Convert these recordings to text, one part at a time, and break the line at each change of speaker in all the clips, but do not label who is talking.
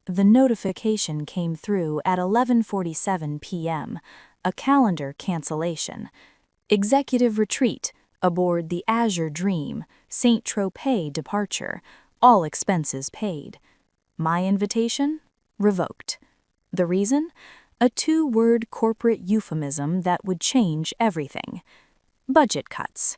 The notification came through at 11:47 p.m., a calendar cancellation. Executive retreat aboard the Azure Dream, St. Tropez departure, all expenses paid. My invitation? Revoked. The reason? A two-word corporate euphemism that would change everything. Budget cuts.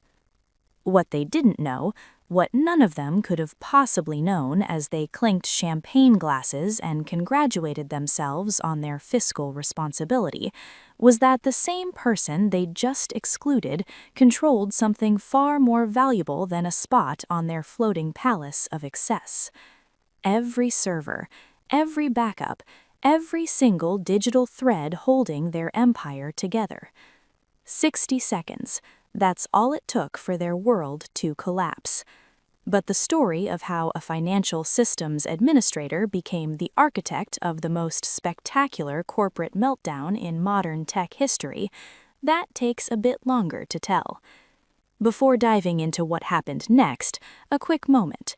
What they didn't know, what none of them could have possibly known as they clinked champagne glasses and congratulated themselves on their fiscal responsibility, was that the same person they'd just excluded controlled something far more valuable than a spot on their floating palace of excess. Every server, every backup, every single digital thread holding their empire together. 60 seconds. That's all it took for their world to collapse. But the story of how a financial systems administrator became the architect of the most spectacular corporate meltdown in modern tech history, that takes a bit longer to tell. Before diving into what happened next, a quick moment.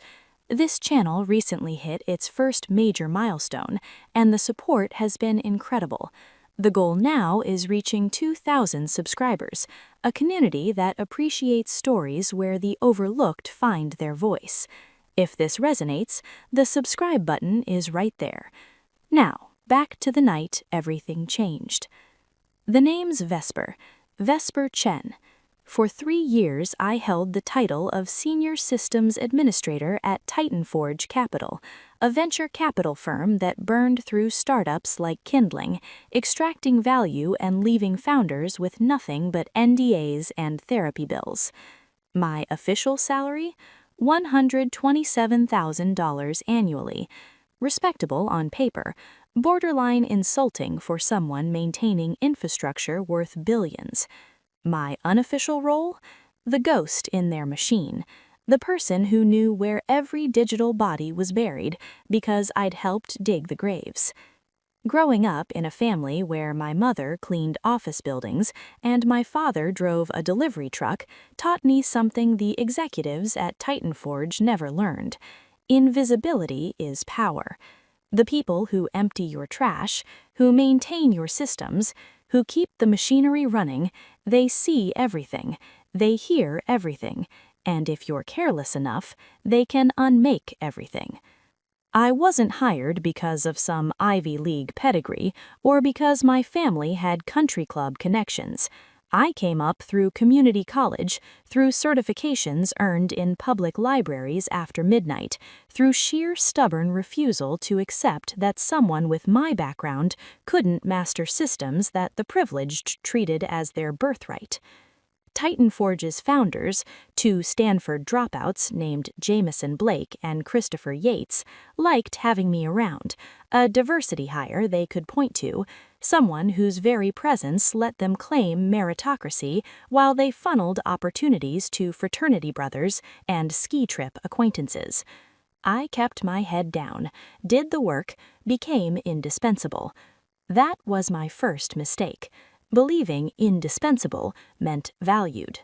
This channel recently hit its first major milestone, and the support has been incredible. The goal now is reaching 2,000 subscribers, a community that appreciates stories where the overlooked find their voice. If this resonates, the subscribe button is right there. Now, back to the night everything changed. The name's Vesper Chen. For 3 years, I held the title of Senior Systems Administrator at Titanforge Capital, a venture capital firm that burned through startups like kindling, extracting value and leaving founders with nothing but NDAs and therapy bills. My official salary? $127,000 annually. Respectable on paper, borderline insulting for someone maintaining infrastructure worth billions. My unofficial role? The ghost in their machine, the person who knew where every digital body was buried because I'd helped dig the graves. Growing up in a family where my mother cleaned office buildings and my father drove a delivery truck taught me something the executives at Titanforge never learned. Invisibility is power. The people who empty your trash, who maintain your systems, who keep the machinery running, they see everything, they hear everything, and if you're careless enough, they can unmake everything. I wasn't hired because of some Ivy League pedigree or because my family had country club connections. I came up through community college, through certifications earned in public libraries after midnight, through sheer stubborn refusal to accept that someone with my background couldn't master systems that the privileged treated as their birthright. Titanforge's founders, two Stanford dropouts named Jameson Blake and Christopher Yates, liked having me around, a diversity hire they could point to, someone whose very presence let them claim meritocracy while they funneled opportunities to fraternity brothers and ski trip acquaintances. I kept my head down, did the work, became indispensable. That was my first mistake. Believing indispensable meant valued.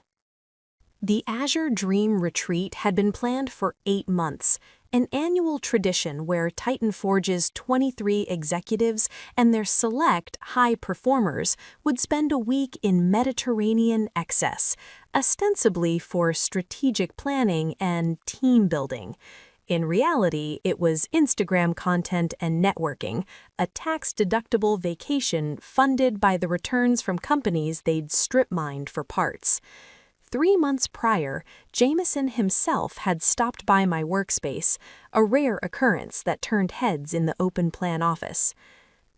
The Azure Dream Retreat had been planned for 8 months, an annual tradition where Titanforge's 23 executives and their select high performers would spend a week in Mediterranean excess, ostensibly for strategic planning and team building. In reality, it was Instagram content and networking, a tax-deductible vacation funded by the returns from companies they'd strip-mined for parts. 3 months prior, Jameson himself had stopped by my workspace, a rare occurrence that turned heads in the open-plan office.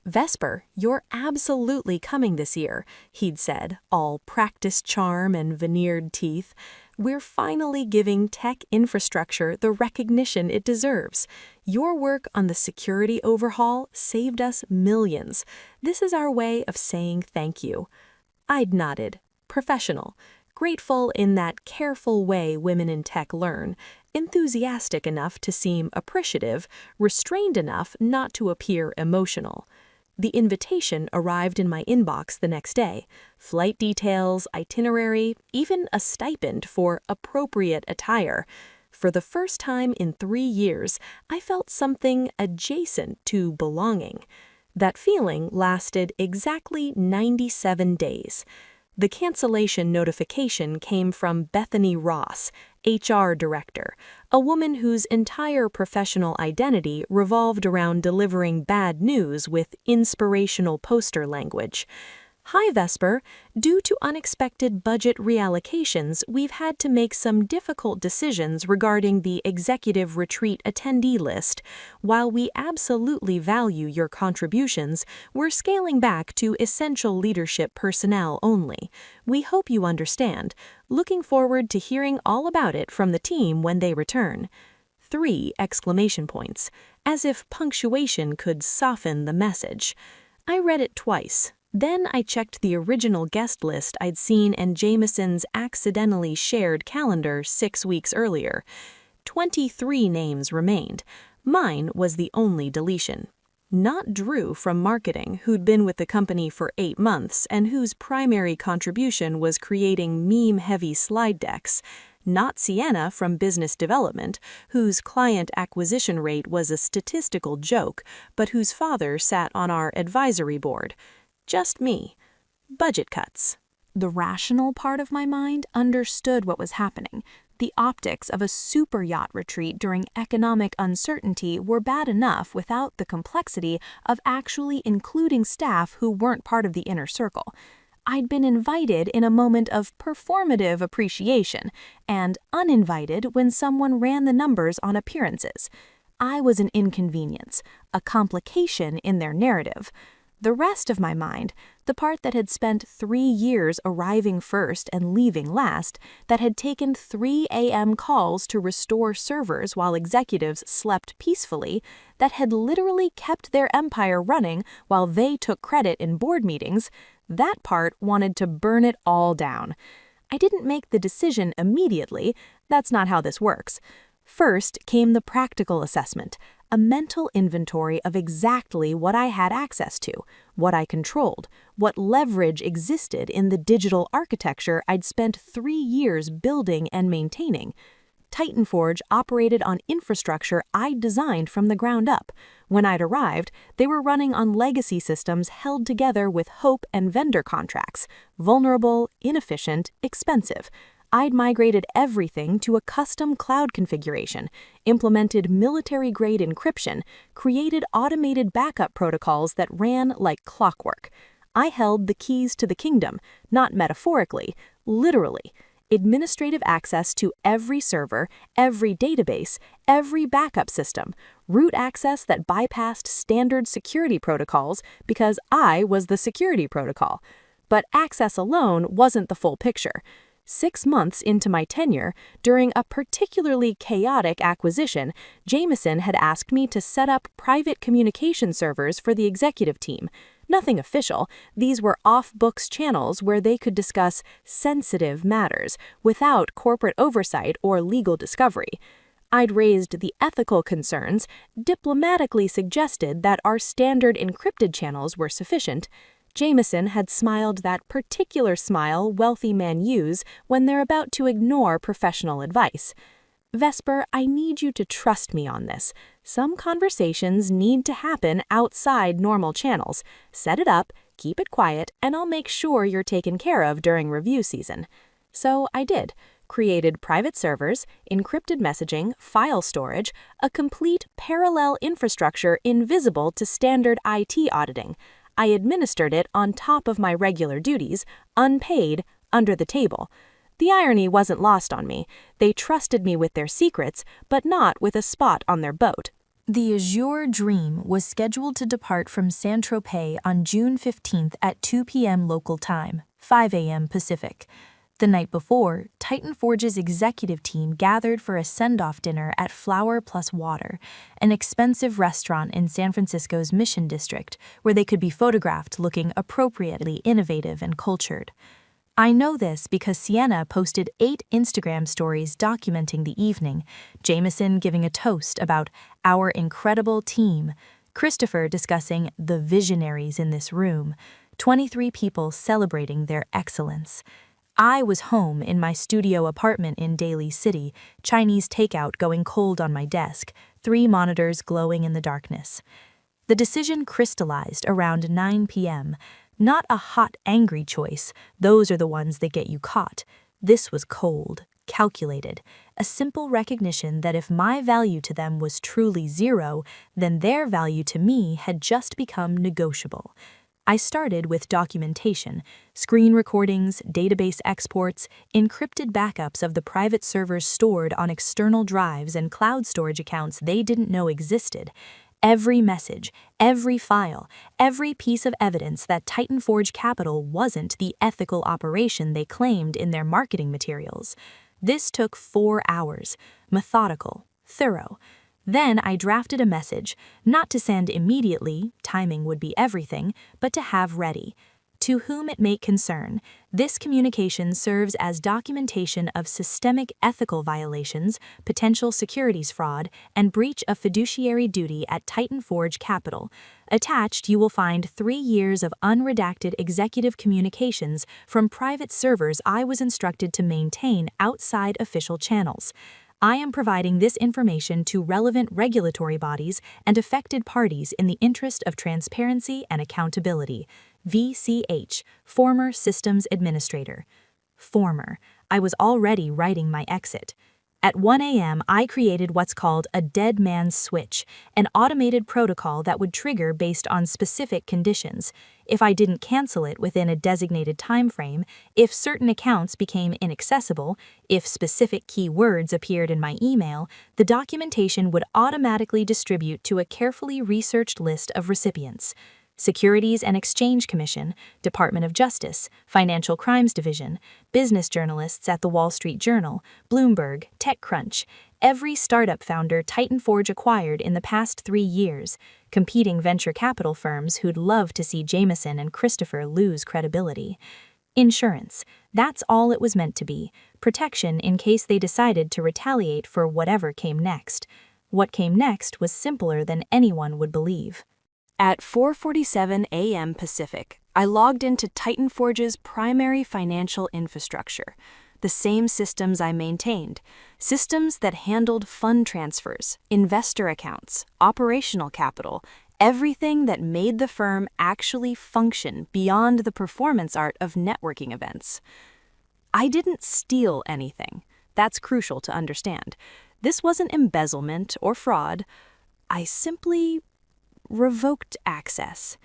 "Vesper, you're absolutely coming this year," he'd said, all practiced charm and veneered teeth. "We're finally giving tech infrastructure the recognition it deserves. Your work on the security overhaul saved us millions. This is our way of saying thank you." I'd nodded. Professional. Grateful in that careful way women in tech learn, enthusiastic enough to seem appreciative, restrained enough not to appear emotional. The invitation arrived in my inbox the next day. Flight details, itinerary, even a stipend for appropriate attire.
For the first time in 3 years, I felt something adjacent to belonging. That feeling lasted exactly 97 days. The cancellation notification came from Bethany Ross, HR director, a woman whose entire professional identity revolved around delivering bad news with inspirational poster language. "Hi, Vesper. Due to unexpected budget reallocations, we've had to make some difficult decisions regarding the executive retreat attendee list. While we absolutely value your contributions, we're scaling back to essential leadership personnel only. We hope you understand. Looking forward to hearing all about it from the team when they return." 3 exclamation points, as if punctuation could soften the message. I read it twice. Then I checked the original guest list I'd seen in Jameson's accidentally shared calendar 6 weeks earlier. 23 names remained. Mine was the only deletion. Not Drew from marketing, who'd been with the company for 8 months and whose primary contribution was creating meme-heavy slide decks. Not Sienna from business development, whose client acquisition rate was a statistical joke, but whose father sat on our advisory board. Just me. Budget cuts. The rational part of my mind understood what was happening. The optics of a super yacht retreat during economic uncertainty were bad enough without the complexity of actually including staff who weren't part of the inner circle. I'd been invited in a moment of performative appreciation and uninvited when someone ran the numbers on appearances. I was an inconvenience, a complication in their narrative. The rest of my mind, the part that had spent 3 years arriving first and leaving last, that had taken 3 a.m. calls to restore servers while executives slept peacefully, that had literally kept their empire running while they took credit in board meetings, that part wanted to burn it all down. I didn't make the decision immediately. That's not how this works. First came the practical assessment, a mental inventory of exactly what I had access to, what I controlled, what leverage existed in the digital architecture I'd spent 3 years building and maintaining. Titanforge operated on infrastructure I'd designed from the ground up. When I'd arrived, they were running on legacy systems held together with hope and vendor contracts, vulnerable, inefficient, expensive. I'd migrated everything to a custom cloud configuration, implemented military-grade encryption, created automated backup protocols that ran like clockwork. I held the keys to the kingdom, not metaphorically, literally. Administrative access to every server, every database, every backup system, root access that bypassed standard security protocols because I was the security protocol. But access alone wasn't the full picture. 6 months into my tenure, during a particularly chaotic acquisition, Jameson had asked me to set up private communication servers for the executive team. Nothing official, these were off-books channels where they could discuss sensitive matters without corporate oversight or legal discovery. I'd raised the ethical concerns, diplomatically suggested that our standard encrypted channels were sufficient. Jameson had smiled that particular smile wealthy men use when they're about to ignore professional advice. "Vesper, I need you to trust me on this. Some conversations need to happen outside normal channels. Set it up, keep it quiet, and I'll make sure you're taken care of during review season." So I did. Created private servers, encrypted messaging, file storage, a complete parallel infrastructure invisible to standard IT auditing. I administered it on top of my regular duties, unpaid, under the table. The irony wasn't lost on me. They trusted me with their secrets, but not with a spot on their boat. The Azure Dream was scheduled to depart from Saint-Tropez on June 15th at 2 p.m. local time, 5 a.m. Pacific. The night before, Titanforge's executive team gathered for a send-off dinner at Flower Plus Water, an expensive restaurant in San Francisco's Mission District, where they could be photographed looking appropriately innovative and cultured. I know this because Sienna posted 8 Instagram stories documenting the evening, Jameson giving a toast about our incredible team, Christopher discussing the visionaries in this room, 23 people celebrating their excellence.
I was home in my studio apartment in Daly City, Chinese takeout going cold on my desk, 3 monitors glowing in the darkness. The decision crystallized around 9 p.m. Not a hot, angry choice. Those are the ones that get you caught. This was cold, calculated, a simple recognition that if my value to them was truly 0, then their value to me had just become negotiable. I started with documentation, screen recordings, database exports, encrypted backups of the private servers stored on external drives and cloud storage accounts they didn't know existed. Every message, every file, every piece of evidence that Titanforge Capital wasn't the ethical operation they claimed in their marketing materials. This took 4 hours, methodical, thorough. Then I drafted a message, not to send immediately, timing would be everything, but to have ready. To whom it may concern, this communication serves as documentation of systemic ethical violations, potential securities fraud, and breach of fiduciary duty at Titanforge Capital. Attached, you will find 3 years of unredacted executive communications from private servers I was instructed to maintain outside official channels. I am providing this information to relevant regulatory bodies and affected parties in the interest of transparency and accountability. VCH, former systems administrator. Former. I was already writing my exit. At 1 a.m., I created what's called a dead man's switch, an automated protocol that would trigger based on specific conditions. If I didn't cancel it within a designated time frame, if certain accounts became inaccessible, if specific keywords appeared in my email, the documentation would automatically distribute to a carefully researched list of recipients. Securities and Exchange Commission, Department of Justice, Financial Crimes Division, business journalists at the Wall Street Journal, Bloomberg, TechCrunch, every startup founder Titanforge acquired in the past 3 years, competing venture capital firms who'd love to see Jameson and Christopher lose credibility. Insurance, that's all it was meant to be, protection in case they decided to retaliate for whatever came next. What came next was simpler than anyone would believe. At 4:47 a.m. Pacific, I logged into Titanforge's primary financial infrastructure, the same systems I maintained, systems that handled fund transfers, investor accounts, operational capital, everything that made the firm actually function beyond the performance art of networking events. I didn't steal anything. That's crucial to understand. This wasn't embezzlement or fraud. I simply revoked access,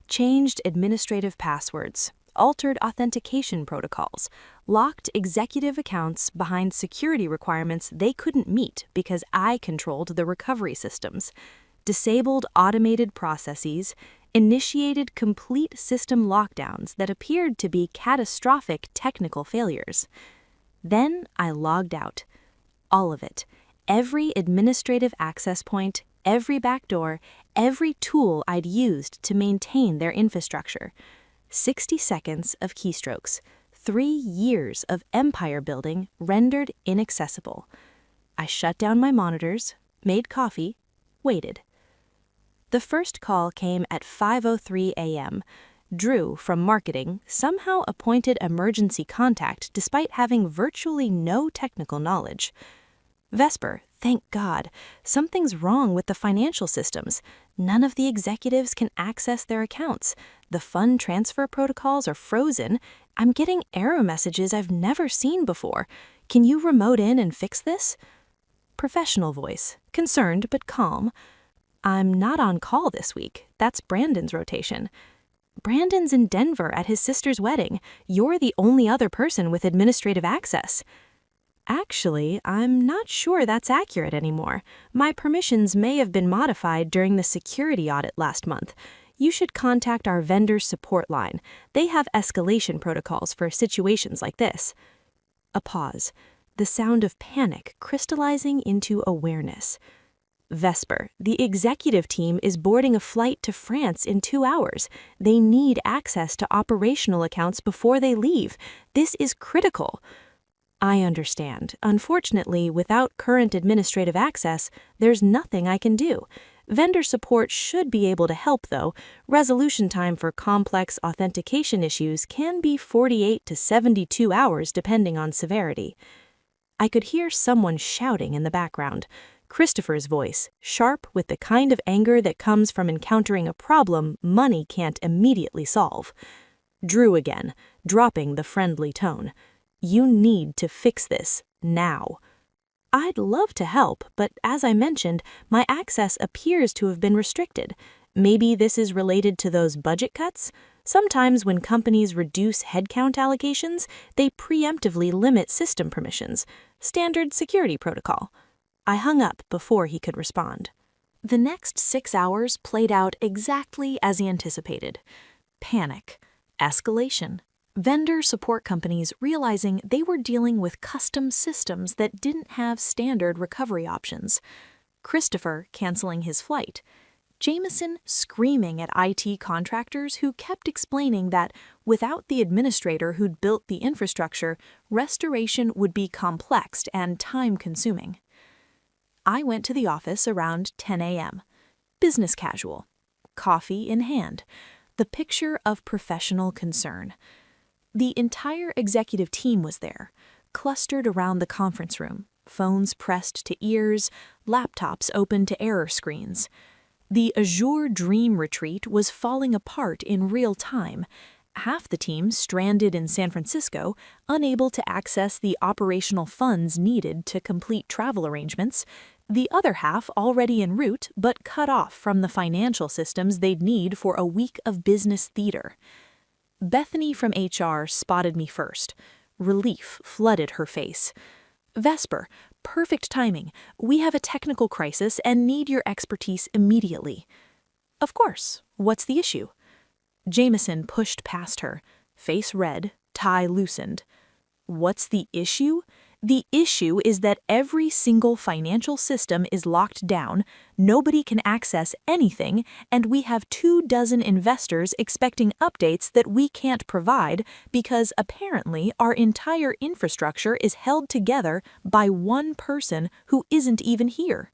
changed administrative passwords, altered authentication protocols, locked executive accounts behind security requirements they couldn't meet because I controlled the recovery systems, disabled automated processes, initiated complete system lockdowns that appeared to be catastrophic technical failures. Then I logged out. All of it. Every administrative access point, every backdoor, every tool I'd used to maintain their infrastructure. 60 seconds of keystrokes, 3 years of empire building rendered inaccessible. I shut down my monitors, made coffee, waited. The first call came at 5:03 a.m. Drew, from marketing, somehow appointed emergency contact despite having virtually no technical knowledge. Vesper, thank God. Something's wrong with the financial systems. None of the executives can access their accounts. The fund transfer protocols are frozen. I'm getting error messages I've never seen before. Can you remote in and fix this? Professional voice, concerned but calm. I'm not on call this week. That's Brandon's rotation. Brandon's in Denver at his sister's wedding. You're the only other person with administrative access. Actually, I'm not sure that's accurate anymore. My permissions may have been modified during the security audit last month. You should contact our vendor support line. They have escalation protocols for situations like this. A pause. The sound of panic crystallizing into awareness. Vesper, the executive team is boarding a flight to France in 2 hours. They need access to operational accounts before they leave. This is critical. I understand. Unfortunately, without current administrative access, there's nothing I can do.
Vendor support should be able to help, though. Resolution time for complex authentication issues can be 48 to 72 hours depending on severity. I could hear someone shouting in the background. Christopher's voice, sharp with the kind of anger that comes from encountering a problem money can't immediately solve. Drew again, dropping the friendly tone. You need to fix this, now. I'd love to help, but as I mentioned, my access appears to have been restricted. Maybe this is related to those budget cuts? Sometimes when companies reduce headcount allocations, they preemptively limit system permissions. Standard security protocol. I hung up before he could respond. The next 6 hours played out exactly as he anticipated. Panic. Escalation. Vendor support companies realizing they were dealing with custom systems that didn't have standard recovery options. Christopher canceling his flight. Jameson screaming at IT contractors who kept explaining that without the administrator who'd built the infrastructure, restoration would be complex and time-consuming. I went to the office around 10 a.m. Business casual. Coffee in hand. The picture of professional concern. The entire executive team was there, clustered around the conference room, phones pressed to ears, laptops open to error screens. The Azure Dream Retreat was falling apart in real time. Half the team stranded in San Francisco, unable to access the operational funds needed to complete travel arrangements. The other half already en route, but cut off from the financial systems they'd need for a week of business theater. Bethany from HR spotted me first. Relief flooded her face. Vesper, perfect timing. We have a technical crisis and need your expertise immediately. Of course. What's the issue? Jameson pushed past her, face red, tie loosened. What's the issue? The issue is that every single financial system is locked down, nobody can access anything, and we have 24 investors expecting updates that we can't provide because apparently our entire infrastructure is held together by one person who isn't even here.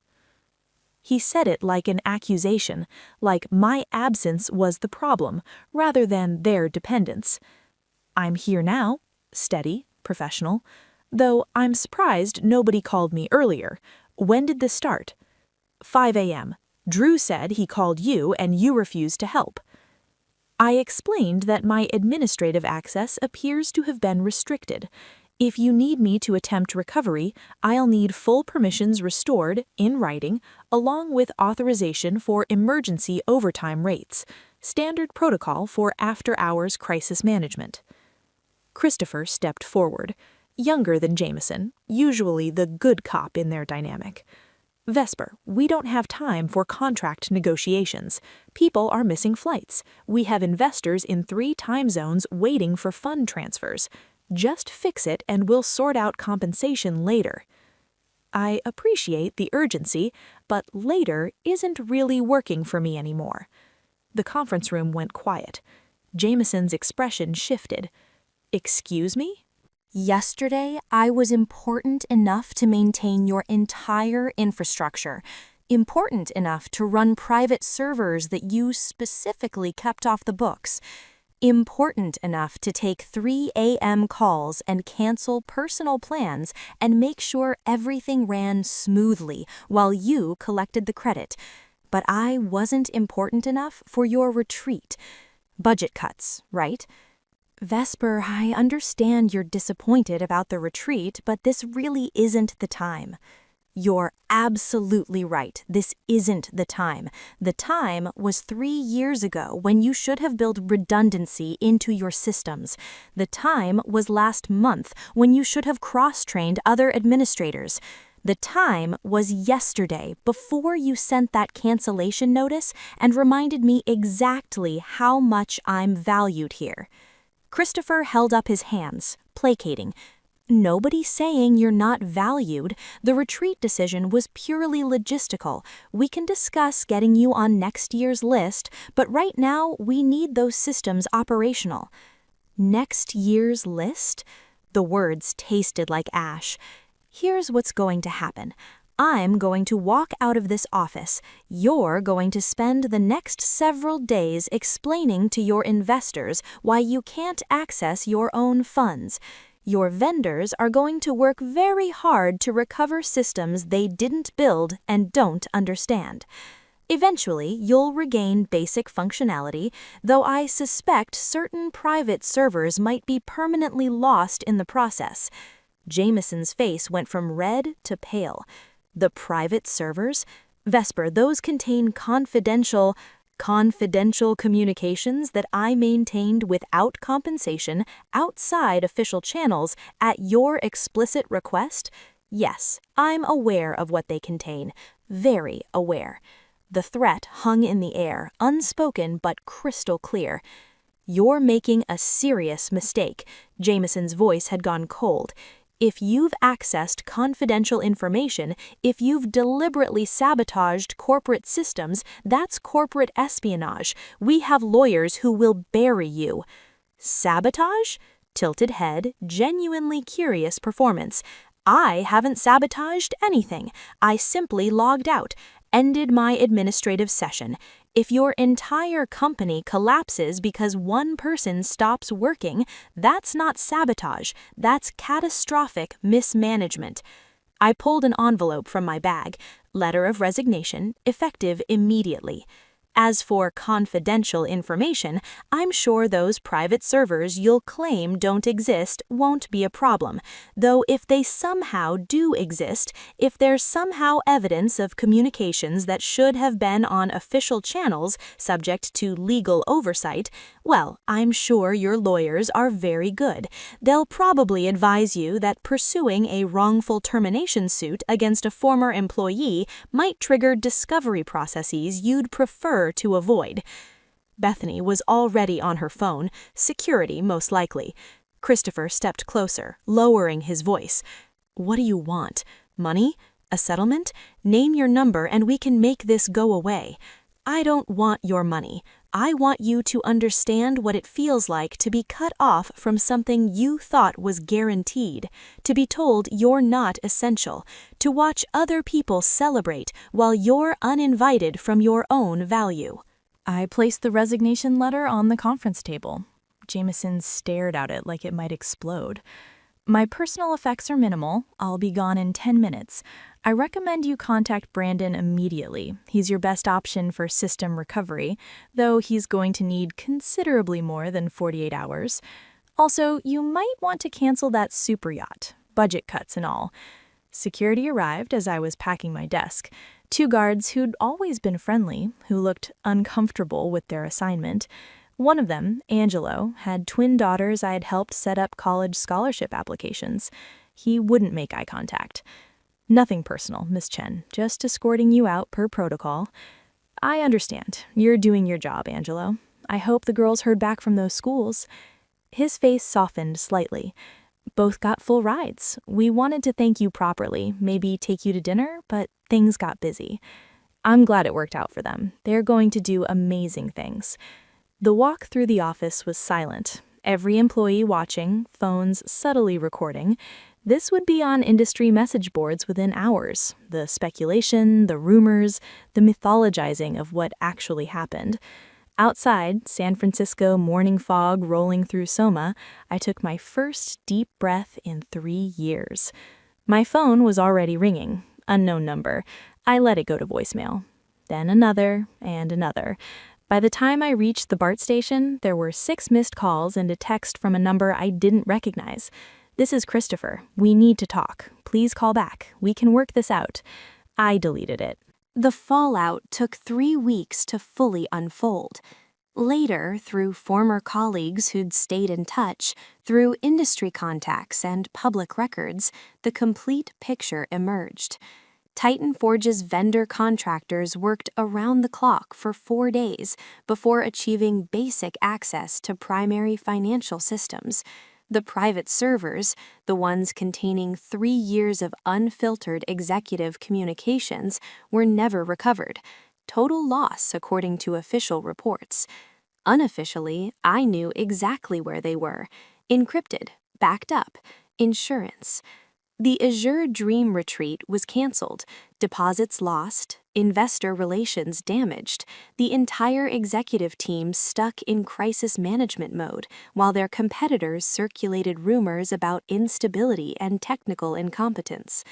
He said it like an accusation, like my absence was the problem, rather than their dependence. I'm here now, steady, professional. Though I'm surprised nobody called me earlier. When did this start? 5 a.m. Drew said he called you and you refused to help. I explained that my administrative access appears to have been restricted. If you need me to attempt recovery, I'll need full permissions restored, in writing, along with authorization for emergency overtime rates, standard protocol for after-hours crisis management. Christopher stepped forward. Younger than Jameson, usually the good cop in their dynamic. Vesper, we don't have time for contract negotiations. People are missing flights. We have investors in 3 time zones waiting for fund transfers. Just fix it and we'll sort out compensation later. I appreciate the urgency, but later isn't really working for me anymore. The conference room went quiet. Jameson's expression shifted. Excuse me?
Yesterday, I was important enough to maintain your entire infrastructure, important enough to run private servers that you specifically kept off the books, important enough to take 3 a.m. calls and cancel personal plans and make sure everything ran smoothly while you collected the credit. But I wasn't important enough for your retreat. Budget cuts, right? Vesper, I understand you're disappointed about the retreat, but this really isn't the time. You're absolutely right. This isn't the time. The time was 3 years ago when you should have built redundancy into your systems. The time was last month when you should have cross-trained other administrators. The time was yesterday before you sent that cancellation notice and reminded me exactly how much I'm valued here. Christopher held up his hands, placating. Nobody's saying you're not valued. The retreat decision was purely logistical. We can discuss getting you on next year's list, but right now we need those systems operational. Next year's list? The words tasted like ash. Here's what's going to happen. I'm going to walk out of this office. You're going to spend the next several days explaining to your investors why you can't access your own funds. Your vendors are going to work very hard to recover systems they didn't build and don't understand. Eventually, you'll regain basic functionality, though I suspect certain private servers might be permanently lost in the process. Jameson's face went from red to pale. The private servers? Vesper, those contain confidential communications that I maintained without compensation outside official channels at your explicit request? Yes, I'm aware of what they contain. Very aware. The threat hung in the air, unspoken but crystal clear. You're making a serious mistake. Jameson's voice had gone cold. If you've accessed confidential information, if you've deliberately sabotaged corporate systems, that's corporate espionage. We have lawyers who will bury you. Sabotage? Tilted head, genuinely curious performance. I haven't sabotaged anything. I simply logged out, ended my administrative session. If your entire company collapses because one person stops working, that's not sabotage, that's catastrophic mismanagement. I pulled an envelope from my bag, letter of resignation, effective immediately. As for confidential information, I'm sure those private servers you'll claim don't exist won't be a problem, though if they somehow do exist, if there's somehow evidence of communications that should have been on official channels subject to legal oversight, well, I'm sure your lawyers are very good. They'll probably advise you that pursuing a wrongful termination suit against a former employee might trigger discovery processes you'd prefer to avoid. Bethany was already on her phone, security most likely. Christopher stepped closer, lowering his voice. What do you want? Money? A settlement? Name your number and we can make this go away. I don't want your money. I want you to understand what it feels like to be cut off from something you thought was guaranteed, to be told you're not essential, to watch other people celebrate while you're uninvited from your own value.
I placed the resignation letter on the conference table. Jameson stared at it like it might explode. My personal effects are minimal. I'll be gone in 10 minutes. I recommend you contact Brandon immediately. He's your best option for system recovery, though he's going to need considerably more than 48 hours. Also, you might want to cancel that superyacht, budget cuts and all. Security arrived as I was packing my desk. 2 guards who'd always been friendly, who looked uncomfortable with their assignment. One of them, Angelo, had twin daughters I had helped set up college scholarship applications. He wouldn't make eye contact. Nothing personal, Miss Chen, just escorting you out per protocol. I understand. You're doing your job, Angelo. I hope the girls heard back from those schools. His face softened slightly. Both got full rides. We wanted to thank you properly, maybe take you to dinner, but things got busy. I'm glad it worked out for them. They're going to do amazing things. The walk through the office was silent. Every employee watching, phones subtly recording. This would be on industry message boards within hours. The speculation, the rumors, the mythologizing of what actually happened. Outside, San Francisco morning fog rolling through Soma, I took my first deep breath in 3 years. My phone was already ringing. Unknown number. I let it go to voicemail. Then another and another. By the time I reached the BART station, there were 6 missed calls and a text from a number I didn't recognize. This is Christopher. We need to talk. Please call back. We can work this out. I deleted it.
The fallout took 3 weeks to fully unfold. Later, through former colleagues who'd stayed in touch, through industry contacts and public records, the complete picture emerged. Titanforge's vendor contractors worked around the clock for 4 days before achieving basic access to primary financial systems. The private servers, the ones containing 3 years of unfiltered executive communications, were never recovered. Total loss according to official reports. Unofficially, I knew exactly where they were. Encrypted, backed up, insurance. The Azure Dream Retreat was canceled, deposits lost, investor relations damaged, the entire executive team stuck in crisis management mode, while their competitors circulated rumors about instability and technical incompetence.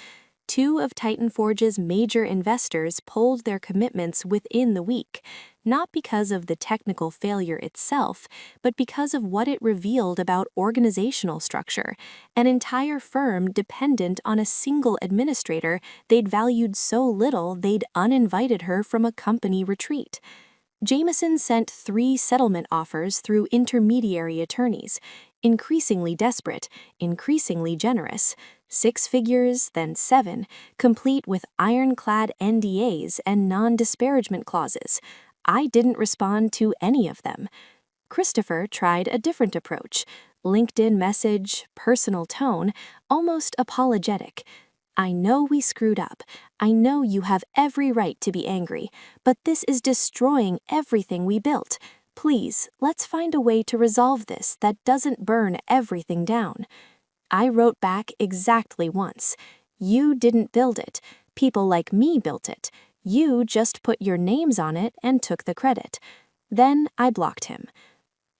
2 of Titanforge's major investors pulled their commitments within the week, not because of the technical failure itself, but because of what it revealed about organizational structure, an entire firm dependent on a single administrator they'd valued so little they'd uninvited her from a company retreat. Jameson sent 3 settlement offers through intermediary attorneys, increasingly desperate, increasingly generous, 6 figures, then 7, complete with ironclad NDAs and non-disparagement clauses. I didn't respond to any of them. Christopher tried a different approach. LinkedIn message, personal tone, almost apologetic. I know we screwed up. I know you have every right to be angry, but this is destroying everything we built. Please, let's find a way to resolve this that doesn't burn everything down. I wrote back exactly once. You didn't build it. People like me built it. You just put your names on it and took the credit. Then I blocked him.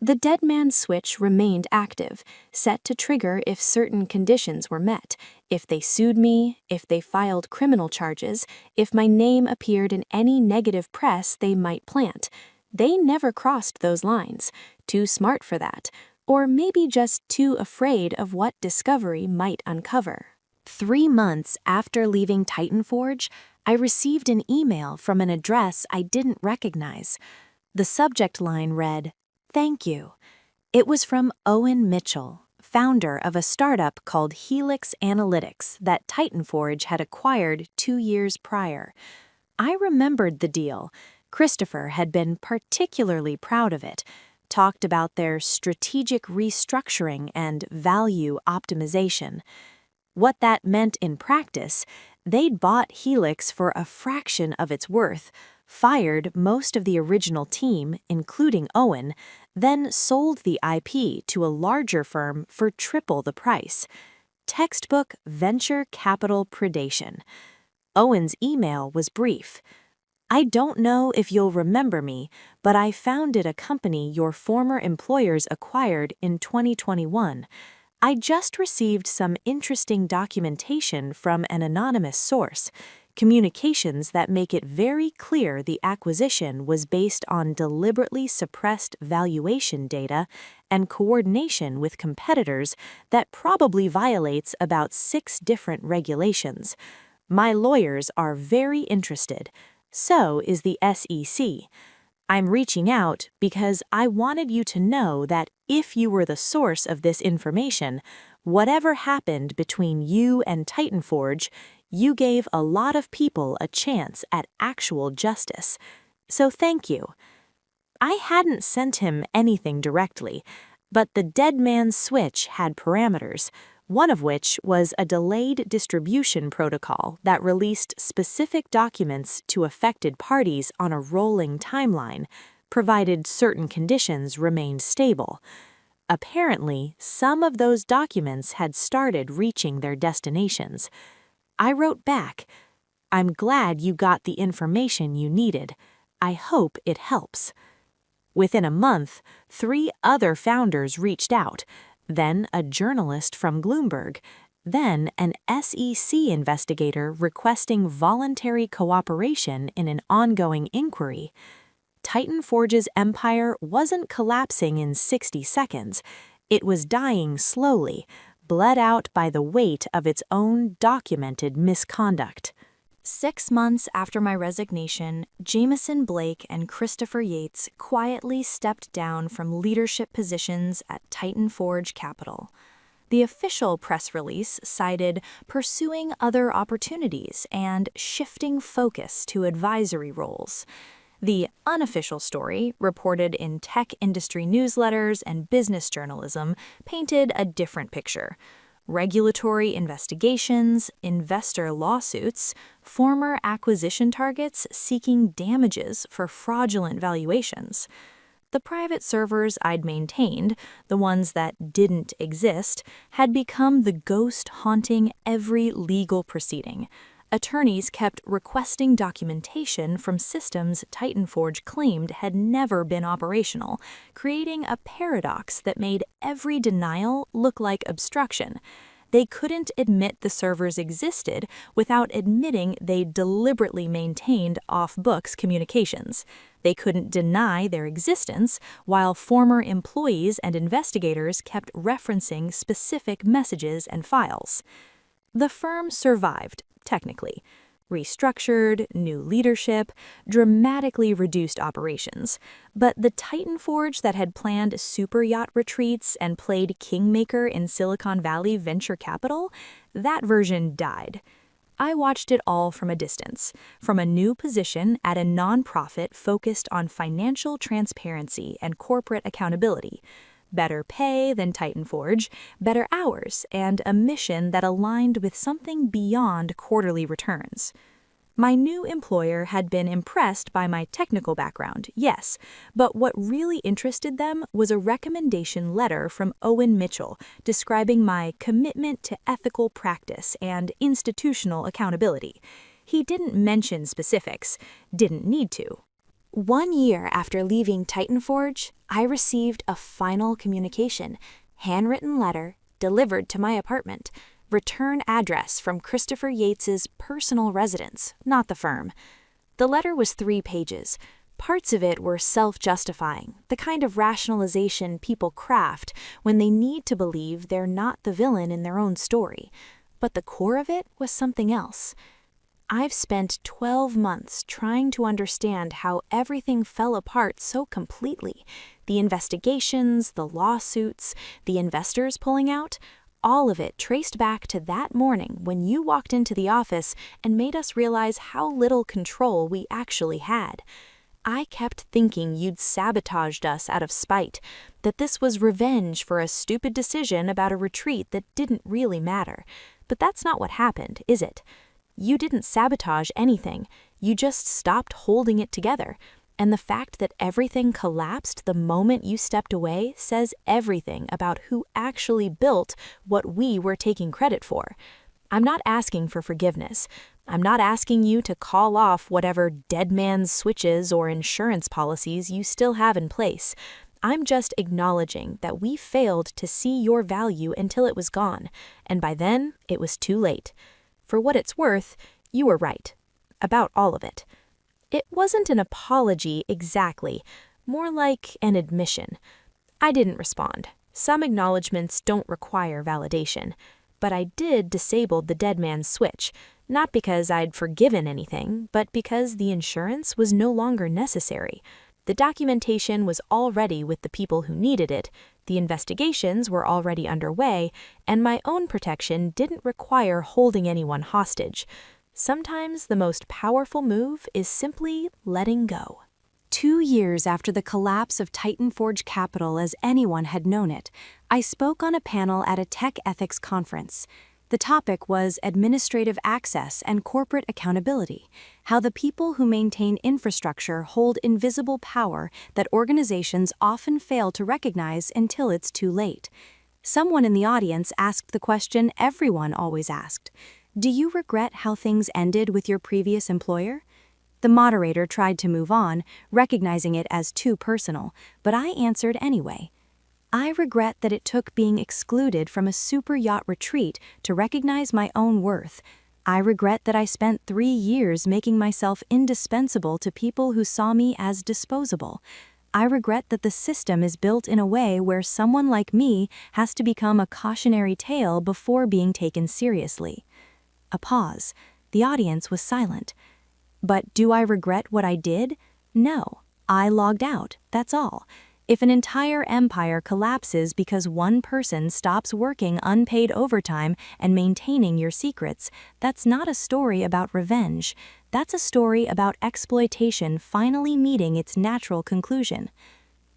The dead man switch remained active, set to trigger if certain conditions were met, if they sued me, if they filed criminal charges, if my name appeared in any negative press they might plant. They never crossed those lines, too smart for that, or maybe just too afraid of what discovery might uncover.
3 months after leaving Titanforge, I received an email from an address I didn't recognize. The subject line read, "Thank you." It was from Owen Mitchell, founder of a startup called Helix Analytics that Titanforge had acquired 2 years prior. I remembered the deal. Christopher had been particularly proud of it, talked about their strategic restructuring and value optimization. What that meant in practice, they'd bought Helix for a fraction of its worth, fired most of the original team, including Owen, then sold the IP to a larger firm for triple the price. Textbook venture capital predation. Owen's email was brief. "I don't know if you'll remember me, but I founded a company your former employers acquired in 2021. I just received some interesting documentation from an anonymous source, communications that make it very clear the acquisition was based on deliberately suppressed valuation data and coordination with competitors that probably violates about 6 different regulations. My lawyers are very interested. So is the SEC. I'm reaching out because I wanted you to know that if you were the source of this information, whatever happened between you and Titanforge, you gave a lot of people a chance at actual justice. So thank you." I hadn't sent him anything directly, but the dead man's switch had parameters, one of which was a delayed distribution protocol that released specific documents to affected parties on a rolling timeline, provided certain conditions remained stable. Apparently, some of those documents had started reaching their destinations. I wrote back, "I'm glad you got the information you needed. I hope it helps." Within a month, 3 other founders reached out, then a journalist from Bloomberg, then an SEC investigator requesting voluntary cooperation in an ongoing inquiry. Titanforge's empire wasn't collapsing in 60 seconds. It was dying slowly, bled out by the weight of its own documented misconduct.
6 months after my resignation, Jameson Blake and Christopher Yates quietly stepped down from leadership positions at Titanforge Capital. The official press release cited pursuing other opportunities and shifting focus to advisory roles. The unofficial story, reported in tech industry newsletters and business journalism, painted a different picture. Regulatory investigations, investor lawsuits, former acquisition targets seeking damages for fraudulent valuations. The private servers I'd maintained, the ones that didn't exist, had become the ghost haunting every legal proceeding. Attorneys kept requesting documentation from systems Titanforge claimed had never been operational, creating a paradox that made every denial look like obstruction. They couldn't admit the servers existed without admitting they deliberately maintained off-books communications. They couldn't deny their existence while former employees and investigators kept referencing specific messages and files. The firm survived, technically. Restructured, new leadership, dramatically reduced operations. But the Titanforge that had planned superyacht retreats and played kingmaker in Silicon Valley venture capital, that version died. I watched it all from a distance, from a new position at a nonprofit focused on financial transparency and corporate accountability. Better pay than Titanforge, better hours, and a mission that aligned with something beyond quarterly returns. My new employer had been impressed by my technical background, yes, but what really interested them was a recommendation letter from Owen Mitchell describing my commitment to ethical practice and institutional accountability. He didn't mention specifics, didn't need to.
1 year after leaving Titanforge, I received a final communication, handwritten letter, delivered to my apartment, return address from Christopher Yates's personal residence, not the firm. The letter was 3 pages. Parts of it were self-justifying, the kind of rationalization people craft when they need to believe they're not the villain in their own story. But the core of it was something else. I've spent 12 months trying to understand how everything fell apart so completely. The investigations, the lawsuits, the investors pulling out, all of it traced back to that morning when you walked into the office and made us realize how little control we actually had. I kept thinking you'd sabotaged us out of spite, that this was revenge for a stupid decision about a retreat that didn't really matter. But that's not what happened, is it? You didn't sabotage anything, you just stopped holding it together. And the fact that everything collapsed the moment you stepped away says everything about who actually built what we were taking credit for. I'm not asking for forgiveness. I'm not asking you to call off whatever dead man's switches or insurance policies you still have in place. I'm just acknowledging that we failed to see your value until it was gone, and by then, it was too late. For what it's worth, you were right. About all of it. It wasn't an apology exactly, more like an admission. I didn't respond. Some acknowledgments don't require validation. But I did disable the dead man's switch, not because I'd forgiven anything, but because the insurance was no longer necessary. The documentation was already with the people who needed it, the investigations were already underway, and my own protection didn't require holding anyone hostage. Sometimes the most powerful move is simply letting go. 2 years after the collapse of Titanforge Capital as anyone had known it, I spoke on a panel at a tech ethics conference. The topic was administrative access and corporate accountability, how the people who maintain infrastructure hold invisible power that organizations often fail to recognize until it's too late. Someone in the audience asked the question everyone always asked: do you regret how things ended with your previous employer? The moderator tried to move on, recognizing it as too personal, but I answered anyway. I regret that it took being excluded from a superyacht retreat to recognize my own worth. I regret that I spent 3 years making myself indispensable to people who saw me as disposable. I regret that the system is built in a way where someone like me has to become a cautionary tale before being taken seriously. A pause. The audience was silent. But do I regret what I did? No. I logged out, that's all. If an entire empire collapses because one person stops working unpaid overtime and maintaining your secrets, that's not a story about revenge. That's a story about exploitation finally meeting its natural conclusion.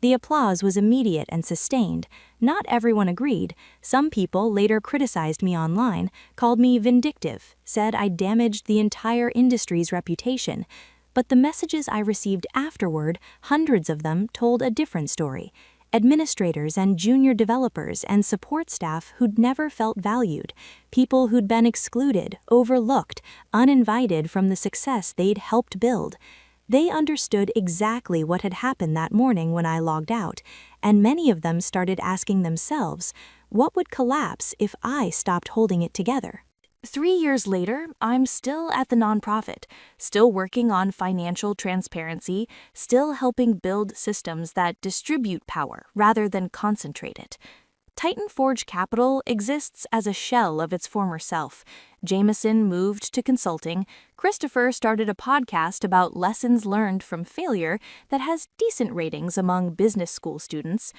The applause was immediate and sustained. Not everyone agreed. Some people later criticized me online, called me vindictive, said I damaged the entire industry's reputation. But the messages I received afterward, hundreds of them, told a different story. Administrators and junior developers and support staff who'd never felt valued, people who'd been excluded, overlooked, uninvited from the success they'd helped build. They understood exactly what had happened that morning when I logged out, and many of them started asking themselves, what would collapse if I stopped holding it together?
3 years later, I'm still at the nonprofit, still working on financial transparency, still helping build systems that distribute power rather than concentrate it. Titanforge Capital exists as a shell of its former self. Jameson moved to consulting. Christopher started a podcast about lessons learned from failure that has decent ratings among business school students.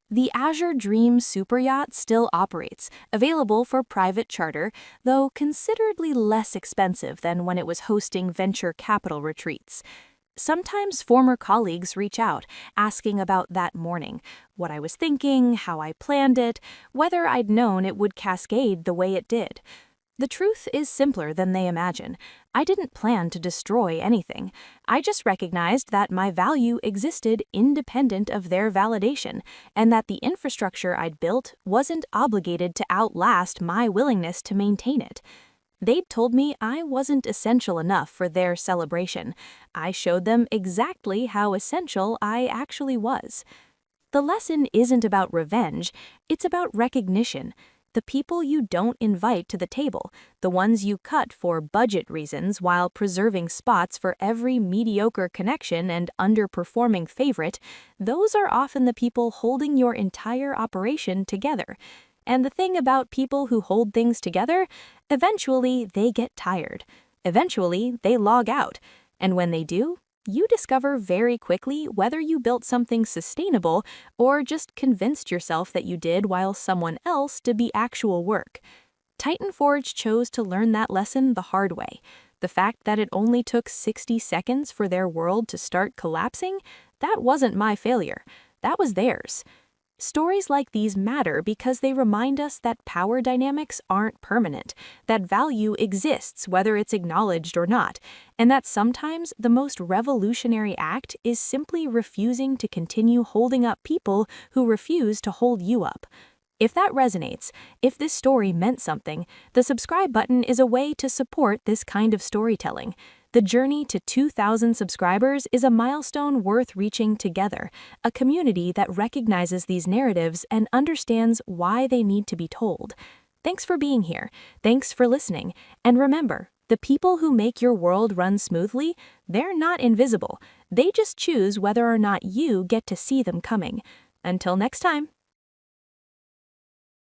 The Azure Dream superyacht still operates, available for private charter, though considerably less expensive than when it was hosting venture capital retreats. Sometimes former colleagues reach out, asking about that morning, what I was thinking, how I planned it, whether I'd known it would cascade the way it did. The truth is simpler than they imagine. I didn't plan to destroy anything. I just recognized that my value existed independent of their validation, and that the infrastructure I'd built wasn't obligated to outlast my willingness to maintain it. They'd told me I wasn't essential enough for their celebration. I showed them exactly how essential I actually was. The lesson isn't about revenge, it's about recognition. The people you don't invite to the table, the ones you cut for budget reasons while preserving spots for every mediocre connection and underperforming favorite, those are often the people holding your entire operation together. And the thing about people who hold things together, eventually they get tired. Eventually they log out. And when they do, you discover very quickly whether you built something sustainable or just convinced yourself that you did while someone else did the actual work. Titanforge chose to learn that lesson the hard way. The fact that it only took 60 seconds for their world to start collapsing, that wasn't my failure. That was theirs. Stories like these matter because they remind us that power dynamics aren't permanent, that value exists whether it's acknowledged or not, and that sometimes the most revolutionary act is simply refusing to continue holding up people who refuse to hold you up. If that resonates, if this story meant something, the subscribe button is a way to support this kind of storytelling. The journey to 2,000 subscribers is a milestone worth reaching together, a community that recognizes these narratives and understands why they need to be told. Thanks for being here. Thanks for listening. And remember, the people who make your world run smoothly, they're not invisible. They just choose whether or not you get to see them coming. Until next time.